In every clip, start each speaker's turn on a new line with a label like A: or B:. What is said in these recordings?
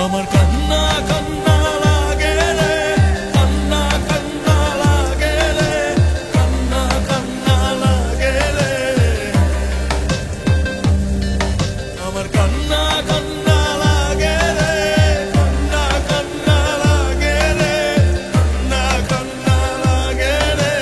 A: আমার কান্না কান্না লাগে রে, কান্না কান্না লাগে রে, কান্না কান্না লাগে রে। আমার কান্না কান্না লাগে রে, কান্না কান্না লাগে রে, কান্না কান্না লাগে রে।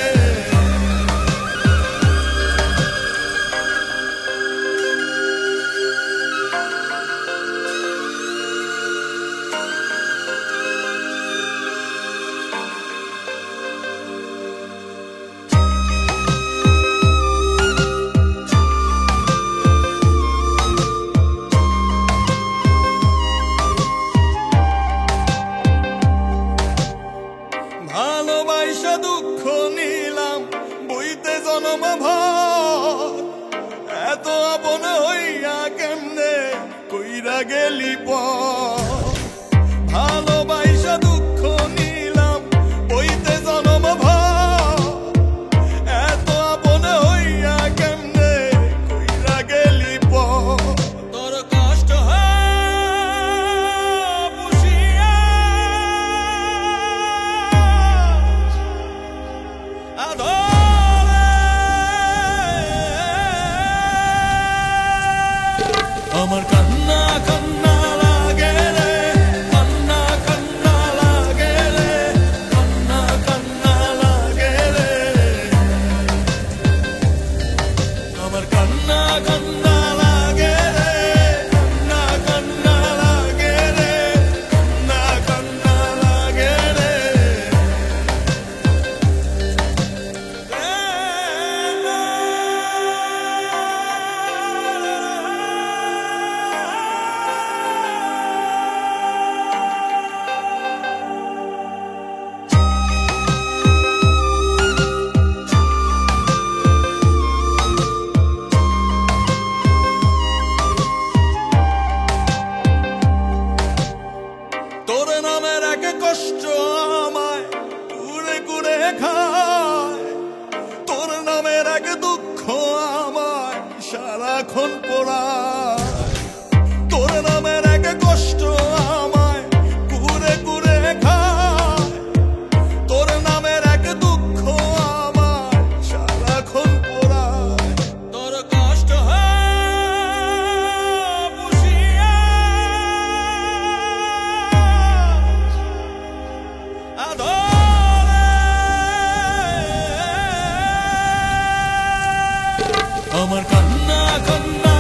A: ভালোবাসা দুঃখ নিলাম বইতে জনম ভর, এত আপন হইয়া কেমনে কইরা গেলি পর। ভালোবাসা দুঃখ নিলাম বইতে জনম ভর, এত আপন হইয়া কেমনে কইরা গেলি পর। তোর কষ্ট আমার কান্না কান্না লাগে রে, কান্না কান্না লাগে রে, কান্না কান্না লাগে রে। আমার কান্না কান্না লাগে রে, কান্না কান্না লাগে রে, কান্না কান্না লাগে রে। তোর নামের এক কষ্ট আমায় কুড়ে কুড়ে খায়, তোর নামের এক দুঃখ আমায় সারাক্ষণ পোড়ায়। তোর নামের এক কষ্ট আমায় কুড়ে কুড়ে খায়, তোর নামের এক দুঃখ আমায় সারাক্ষণ পোড়ায়। তোর কষ্ট আমার কান্না কান্না